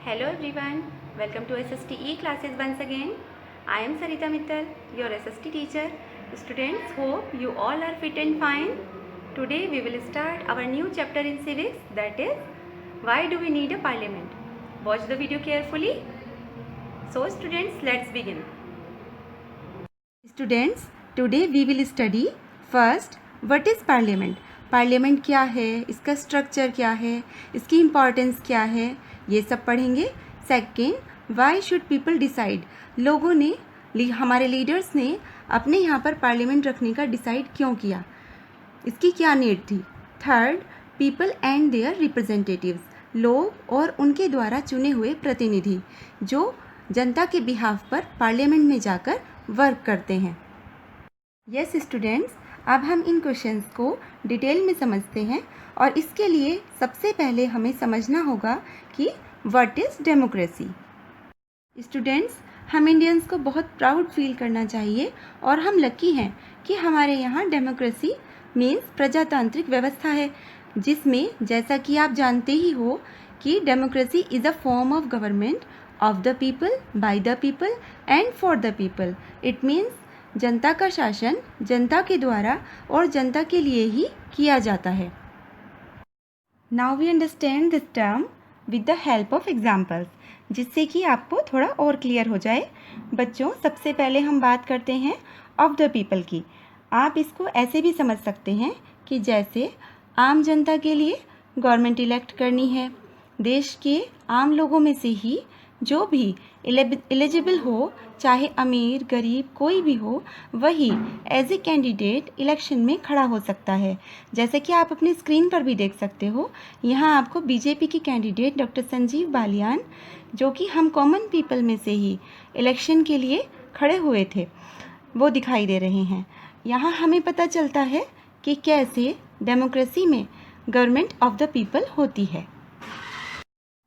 Hello everyone, welcome to SSTE classes once again. I am Sarita Mittal, your SST teacher. Students, hope you all are fit and fine. Today we will start our new chapter in civics, that is, why do we need a parliament? Watch the video carefully. So students, let's begin. Students, today we will study first what is parliament. Parliament क्या है, इसका structure क्या है, इसकी importance क्या है, ये सब पढ़ेंगे. Second, why should people decide, लोगों ने, हमारे लीडर्स ने अपने यहाँ पर पार्लियामेंट रखने का डिसाइड क्यों किया, इसकी क्या नीड थी. Third, people and their representatives, लोग और उनके द्वारा चुने हुए प्रतिनिधि जो जनता के बिहाफ पर पार्लियामेंट में जाकर वर्क करते हैं. यस स्टूडेंट्स, अब हम इन क्वेश्चंस को डिटेल में समझते हैं और इसके लिए सबसे पहले हमें समझना होगा कि व्हाट इज़ डेमोक्रेसी. स्टूडेंट्स, हम इंडियंस को बहुत प्राउड फील करना चाहिए और हम लकी हैं कि हमारे यहाँ डेमोक्रेसी मीन्स प्रजातांत्रिक व्यवस्था है, जिसमें जैसा कि आप जानते ही हो कि democracy is a form of government of the people, by the people and for the people. It means जनता का शासन जनता के द्वारा और जनता के लिए ही किया जाता है. Now we understand this term with the help of examples, जिससे कि आपको थोड़ा और क्लियर हो जाए. बच्चों, सबसे पहले हम बात करते हैं ऑफ द पीपल की. आप इसको ऐसे भी समझ सकते हैं कि जैसे आम जनता के लिए गवर्नमेंट इलेक्ट करनी है, देश के आम लोगों में से ही जो भी एलिजिबल हो, चाहे अमीर गरीब कोई भी हो, वही एज ए कैंडिडेट इलेक्शन में खड़ा हो सकता है. जैसे कि आप अपनी स्क्रीन पर भी देख सकते हो, यहाँ आपको बीजेपी के कैंडिडेट डॉक्टर संजीव बालियान, जो कि हम कॉमन पीपल में से ही इलेक्शन के लिए खड़े हुए थे, वो दिखाई दे रहे हैं. यहाँ हमें पता चलता है कि कैसे डेमोक्रेसी में गवर्नमेंट ऑफ द पीपल होती है.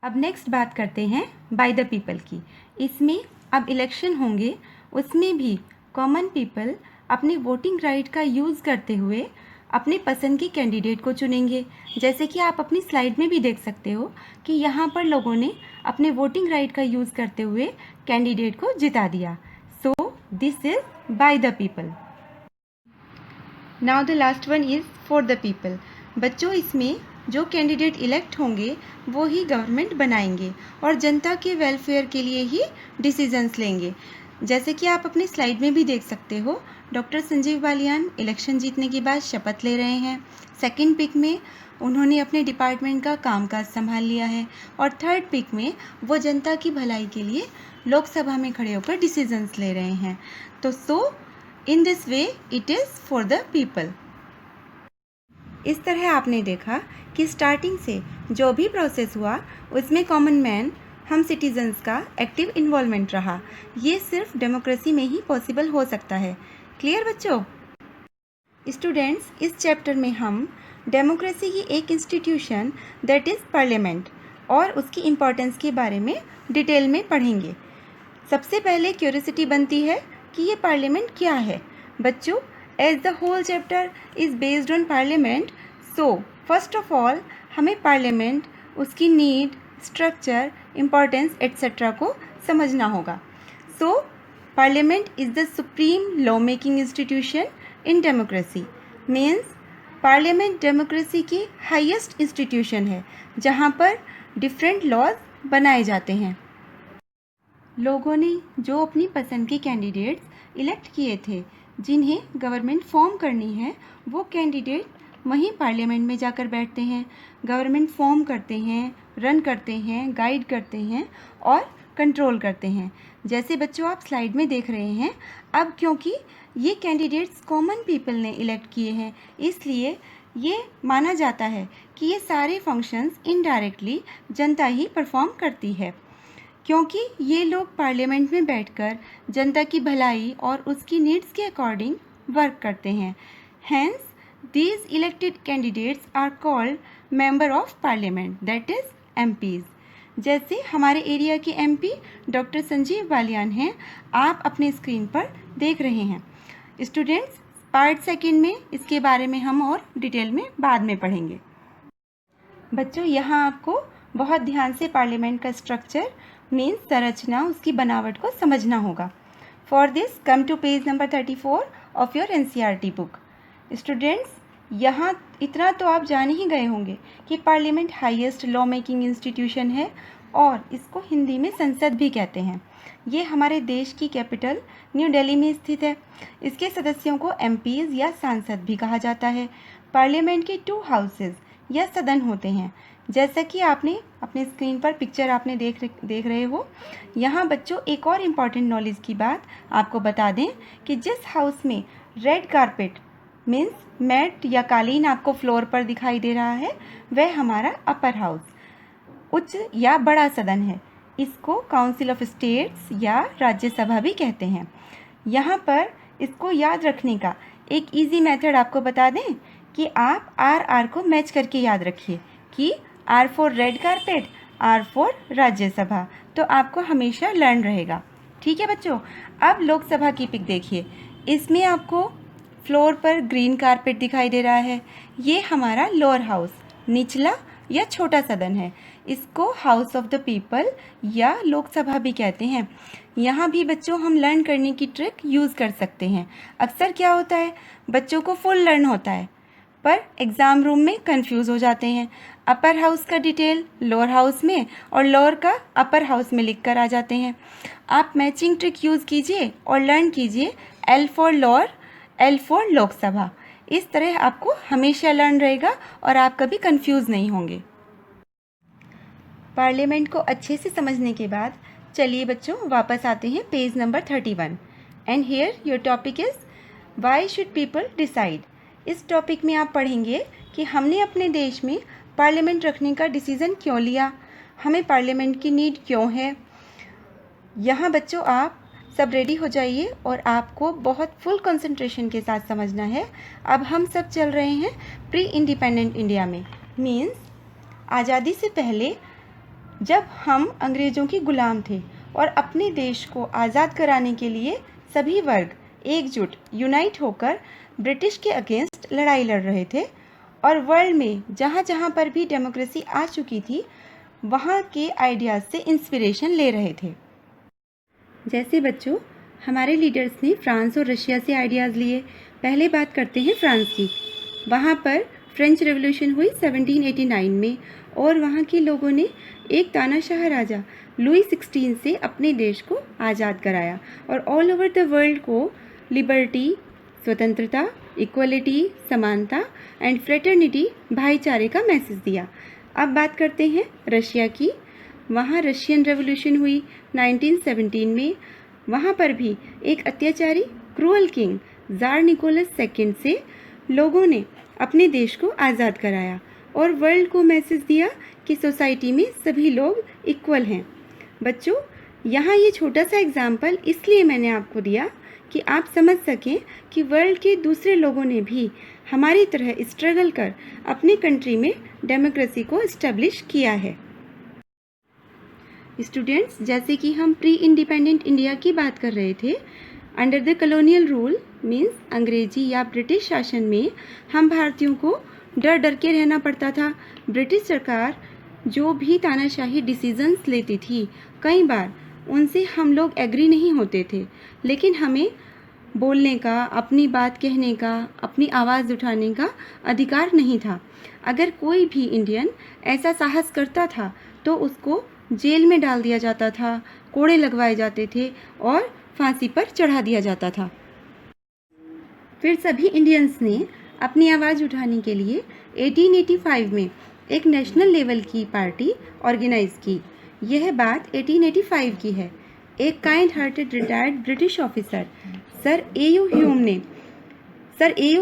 अब नेक्स्ट बात करते हैं बाय द पीपल की. इसमें अब इलेक्शन होंगे, उसमें भी कॉमन पीपल अपने वोटिंग राइट का यूज़ करते हुए अपने पसंद के कैंडिडेट को चुनेंगे. जैसे कि आप अपनी स्लाइड में भी देख सकते हो कि यहाँ पर लोगों ने अपने वोटिंग राइट का यूज़ करते हुए कैंडिडेट को जिता दिया. So this is by the people. Now the last one is for the people. बच्चों, इसमें जो कैंडिडेट इलेक्ट होंगे वो ही गवर्नमेंट बनाएंगे और जनता के वेलफेयर के लिए ही डिसीजंस लेंगे. जैसे कि आप अपनी स्लाइड में भी देख सकते हो, डॉक्टर संजीव बालियान इलेक्शन जीतने के बाद शपथ ले रहे हैं. सेकंड पिक में उन्होंने अपने डिपार्टमेंट का कामकाज संभाल लिया है और थर्ड पिक में वो जनता की भलाई के लिए लोकसभा में खड़े होकर डिसीजंस ले रहे हैं. तो so in this way it is for the people. इस तरह आपने देखा कि स्टार्टिंग से जो भी प्रोसेस हुआ उसमें कॉमन मैन, हम सिटीजन्स का एक्टिव इन्वॉल्वमेंट रहा. ये सिर्फ डेमोक्रेसी में ही पॉसिबल हो सकता है. क्लियर बच्चों? स्टूडेंट्स, इस चैप्टर में हम डेमोक्रेसी की एक इंस्टीट्यूशन दैट इज़ पार्लियामेंट और उसकी इम्पोर्टेंस के बारे में डिटेल में पढ़ेंगे. सबसे पहले क्यूरियोसिटी बनती है कि ये पार्लियामेंट क्या है. बच्चों, as the whole chapter is based on parliament, so first of all हमें पार्लियामेंट, उसकी नीड, स्ट्रक्चर, इम्पॉर्टेंस एट्सेट्रा को समझना होगा. So parliament is the supreme law making institution in democracy. Means parliament democracy की highest institution है जहाँ पर different laws बनाए जाते हैं. लोगों ने जो अपनी पसंद के कैंडिडेट्स इलेक्ट किए थे, जिन्हें गवर्नमेंट फॉर्म करनी है, वो कैंडिडेट वहीं पार्लियामेंट में जाकर बैठते हैं, गवर्नमेंट फॉर्म करते हैं, रन करते हैं, गाइड करते हैं और कंट्रोल करते हैं. जैसे बच्चों आप स्लाइड में देख रहे हैं, अब क्योंकि ये कैंडिडेट्स कॉमन पीपल ने इलेक्ट किए हैं, इसलिए ये माना जाता है कि ये सारे फंक्शंस इनडायरेक्टली जनता ही परफॉर्म करती है, क्योंकि ये लोग पार्लियामेंट में बैठकर जनता की भलाई और उसकी नीड्स के अकॉर्डिंग वर्क करते हैं. Hence these elected candidates are called member of parliament, that is MPs. जैसे हमारे एरिया के MP डॉक्टर संजीव बालियान हैं, आप अपने स्क्रीन पर देख रहे हैं. स्टूडेंट्स, पार्ट सेकंड में इसके बारे में हम और डिटेल में बाद में पढ़ेंगे. बच्चों, यहाँ आपको बहुत ध्यान से पार्लियामेंट का स्ट्रक्चर मीन्स संरचना, उसकी बनावट को समझना होगा। For this come to page number 34 of your NCERT book. Students, यहाँ इतना तो आप जान ही गए होंगे कि parliament highest law making institution है और इसको हिंदी में संसद भी कहते हैं। ये हमारे देश की कैपिटल न्यू दिल्ली में स्थित है। इसके सदस्यों को एमपीज या सांसद भी कहा जाता है। पार्लियामेंट के 2 हाउसेज या सदन होते हैं, जैसा कि आपने अपने स्क्रीन पर पिक्चर आपने देख रहे हो। यहाँ बच्चों एक और इम्पॉर्टेंट नॉलेज की बात आपको बता दें कि जिस हाउस में रेड कारपेट मीन्स मैट या कालीन आपको फ्लोर पर दिखाई दे रहा है, वह हमारा अपर हाउस, उच्च या बड़ा सदन है। इसको काउंसिल ऑफ स्टेट्स या राज्यसभा भी कहते हैं। यहाँ पर इसको याद रखने का एक इजी मेथड आपको बता दें कि आप आर को मैच करके याद रखिए कि R for red carpet, R for Rajya Sabha, तो आपको हमेशा लर्न रहेगा। ठीक है बच्चों, अब लोकसभा की पिक देखिए। इसमें आपको फ्लोर पर ग्रीन कारपेट दिखाई दे रहा है। ये हमारा लोअर हाउस, निचला या छोटा सदन है। इसको हाउस ऑफ द पीपल या लोकसभा भी कहते हैं। यहाँ भी बच्चों हम लर्न करने की ट्रिक यूज़ कर सकते हैं। अक्सर क्या होता है, बच्चों को फुल लर्न होता है पर एग्ज़ाम रूम में कंफ्यूज हो जाते हैं। अपर हाउस का डिटेल लोअर हाउस में और लोअर का अपर हाउस में लिख कर आ जाते हैं। आप मैचिंग ट्रिक यूज़ कीजिए और लर्न कीजिए L for lower, L for Lok Sabha. इस तरह आपको हमेशा लर्न रहेगा और आप कभी कंफ्यूज नहीं होंगे। पार्लियामेंट को अच्छे से समझने के बाद चलिए बच्चों वापस आते हैं page number 31 and here your topic is why should people decide. इस टॉपिक में आप पढ़ेंगे कि हमने अपने देश में पार्लियामेंट रखने का डिसीज़न क्यों लिया, हमें पार्लियामेंट की नीड क्यों है। यहाँ बच्चों आप सब रेडी हो जाइए और आपको बहुत फुल कंसंट्रेशन के साथ समझना है। अब हम सब चल रहे हैं प्री इंडिपेंडेंट इंडिया में, मीन्स आज़ादी से पहले जब हम अंग्रेज़ों के गुलाम थे और अपने देश को आज़ाद कराने के लिए सभी वर्ग एकजुट यूनाइट होकर ब्रिटिश के अगेंस्ट लड़ाई लड़ रहे थे और वर्ल्ड में जहाँ जहाँ पर भी डेमोक्रेसी आ चुकी थी वहाँ के आइडियाज़ से इंस्पिरेशन ले रहे थे। जैसे बच्चों हमारे लीडर्स ने फ्रांस और रशिया से आइडियाज़ लिए। पहले बात करते हैं फ्रांस की। वहाँ पर फ्रेंच रेवोल्यूशन हुई 1789 में और वहाँ के लोगों ने एक तानाशाह राजा लुई 16 से अपने देश को आज़ाद कराया और ऑल ओवर द वर्ल्ड को लिबर्टी, स्वतंत्रता, इक्वलिटी, समानता एंड फ्रेटर्निटी, भाईचारे का मैसेज दिया। अब बात करते हैं रशिया की। वहाँ रशियन रेवोल्यूशन हुई 1917 में। वहाँ पर भी एक अत्याचारी क्रूअल किंग ज़ार निकोलस सेकंड से लोगों ने अपने देश को आज़ाद कराया और वर्ल्ड को मैसेज दिया कि सोसाइटी में सभी लोग इक्वल हैं। बच्चों यहाँ ये छोटा सा एग्जाम्पल इसलिए मैंने आपको दिया कि आप समझ सकें कि वर्ल्ड के दूसरे लोगों ने भी हमारी तरह स्ट्रगल कर अपनी कंट्री में डेमोक्रेसी को इस्टेब्लिश किया है। स्टूडेंट्स, जैसे कि हम प्री इंडिपेंडेंट इंडिया की बात कर रहे थे, under the colonial rule means अंग्रेजी या ब्रिटिश शासन में हम भारतीयों को डर डर के रहना पड़ता था। ब्रिटिश सरकार जो भी तानाशाही डिसीजंस लेती थी, कई बार उनसे हम लोग एग्री नहीं होते थे, लेकिन हमें बोलने का, अपनी बात कहने का, अपनी आवाज़ उठाने का अधिकार नहीं था। अगर कोई भी इंडियन ऐसा साहस करता था तो उसको जेल में डाल दिया जाता था, कोड़े लगवाए जाते थे और फांसी पर चढ़ा दिया जाता था। फिर सभी इंडियंस ने अपनी आवाज़ उठाने के लिए 1885 में एक नेशनल लेवल की पार्टी ऑर्गेनाइज की। यह बात 1885 की है। एक kind hearted retired British officer sir AU.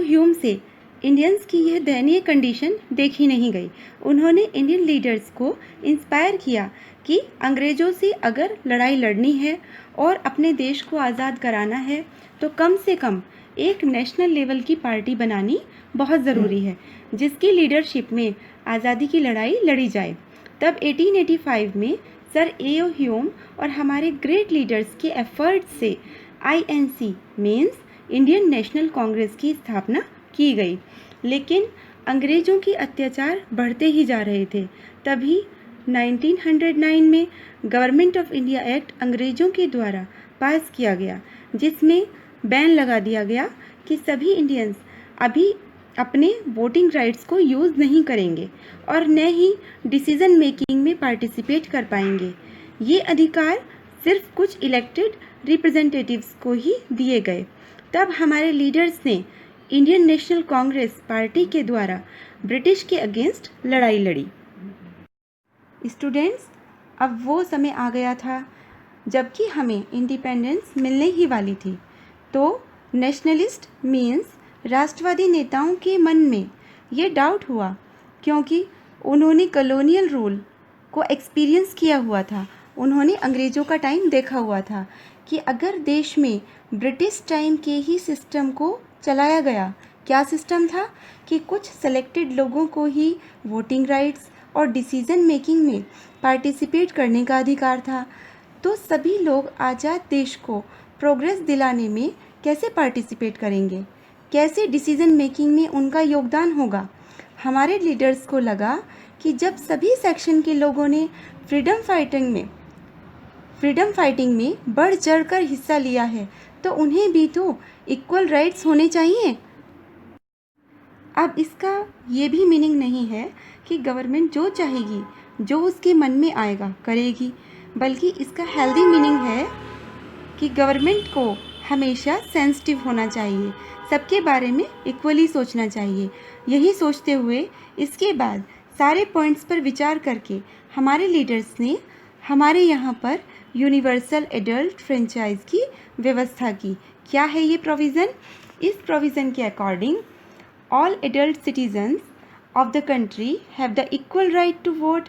Hume से इंडियंस की यह दयनीय कंडीशन देखी नहीं गई। उन्होंने इंडियन लीडर्स को इंस्पायर किया कि अंग्रेज़ों से अगर लड़ाई लड़नी है और अपने देश को आज़ाद कराना है तो कम से कम एक नेशनल लेवल की पार्टी बनानी बहुत ज़रूरी है, जिसकी लीडरशिप में आज़ादी की लड़ाई लड़ी जाए। तब 1885 में सर ए.यू. ह्यूम और हमारे ग्रेट लीडर्स के एफर्ट से INC means Indian national Congress की स्थापना की गई। लेकिन अंग्रेज़ों की अत्याचार बढ़ते ही जा रहे थे। तभी 1909 में गवर्नमेंट ऑफ इंडिया एक्ट अंग्रेज़ों के द्वारा पास किया गया, जिसमें बैन लगा दिया गया कि सभी इंडियंस अभी अपने वोटिंग राइट्स को यूज़ नहीं करेंगे और न ही डिसीज़न मेकिंग में पार्टिसिपेट कर पाएंगे। ये अधिकार सिर्फ कुछ इलेक्टेड रिप्रेजेंटेटिव्स को ही दिए गए। तब हमारे लीडर्स ने इंडियन नेशनल कांग्रेस पार्टी के द्वारा ब्रिटिश के अगेंस्ट लड़ाई लड़ी। स्टूडेंट्स, अब वो समय आ गया था जबकि हमें इंडिपेंडेंस मिलने ही वाली थी। तो नेशनलिस्ट मीन्स राष्ट्रवादी नेताओं के मन में ये डाउट हुआ, क्योंकि उन्होंने कॉलोनियल रूल को एक्सपीरियंस किया हुआ था। उन्होंने अंग्रेज़ों का टाइम देखा हुआ था कि अगर देश में ब्रिटिश टाइम के ही सिस्टम को चलाया गया, क्या सिस्टम था कि कुछ सेलेक्टेड लोगों को ही वोटिंग राइट्स और डिसीज़न मेकिंग में पार्टिसिपेट करने का अधिकार था, तो सभी लोग आज़ाद देश को प्रोग्रेस दिलाने में कैसे पार्टिसिपेट करेंगे, कैसे डिसीज़न मेकिंग में उनका योगदान होगा। हमारे लीडर्स को लगा कि जब सभी सेक्शन के लोगों ने फ्रीडम फाइटिंग में बढ़ चढ़कर हिस्सा लिया है, तो उन्हें भी तो इक्वल राइट्स होने चाहिए। अब इसका ये भी मीनिंग नहीं है कि गवर्नमेंट जो चाहेगी, जो उसके मन में आएगा करेगी, बल्कि इसका हेल्दी मीनिंग है कि गवर्नमेंट को हमेशा सेंसिटिव होना चाहिए, सबके बारे में इक्वली सोचना चाहिए। यही सोचते हुए इसके बाद सारे पॉइंट्स पर विचार करके हमारे लीडर्स ने हमारे यहाँ पर यूनिवर्सल एडल्ट फ्रेंचाइज की व्यवस्था की। क्या है ये प्रोविज़न? इस प्रोविज़न के according all adult citizens of the country have the equal right to vote.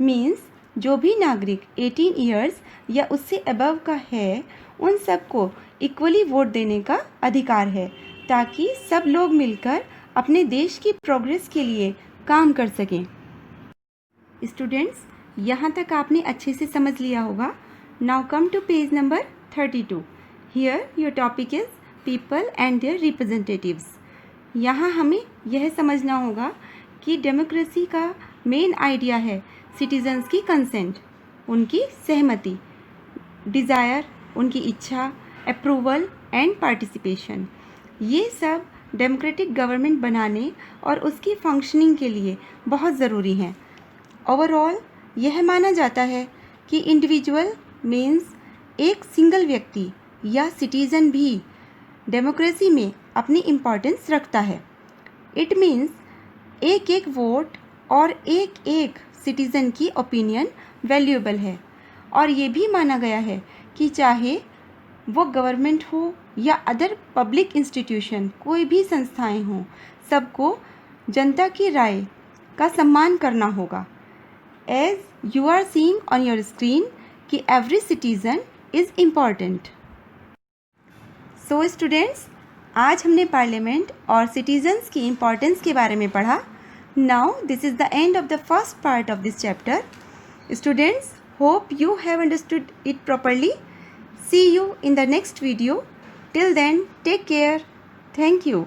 Means जो भी नागरिक 18 ईयर्स या उससे अबव का है, उन सबको इक्वली वोट देने का अधिकार है, ताकि सब लोग मिलकर अपने देश की प्रोग्रेस के लिए काम कर सकें। स्टूडेंट्स, यहाँ तक आपने अच्छे से समझ लिया होगा। Now come to page number 32। Here your topic is people and their representatives. यहाँ हमें यह समझना होगा कि डेमोक्रेसी का मेन आइडिया है सिटीजन्स की कंसेंट, उनकी सहमति, डिज़ायर, उनकी इच्छा, अप्रूवल एंड पार्टिसिपेशन। ये सब डेमोक्रेटिक गवर्नमेंट बनाने और उसकी फंक्शनिंग के लिए बहुत ज़रूरी हैं। ओवरऑल यह माना जाता है कि इंडिविजुअल मीन्स एक सिंगल व्यक्ति या सिटीज़न भी डेमोक्रेसी में अपनी इम्पोर्टेंस रखता है। इट मीन्स एक एक वोट और एक एक सिटीज़न की ओपिनियन वैल्यूएबल है। और ये भी माना गया है कि चाहे वो गवर्नमेंट हो या अदर पब्लिक इंस्टीट्यूशन, कोई भी संस्थाएं हों, सबको जनता की राय का सम्मान करना होगा। As you are seeing on your screen कि every citizen is important. So students, आज हमने पार्लियामेंट और सिटीजन्स की इम्पोर्टेंस के बारे में पढ़ा। Now this is the end of the first part of this chapter. Students, hope you have understood it properly. See you in the next video. Till then, take care. Thank you.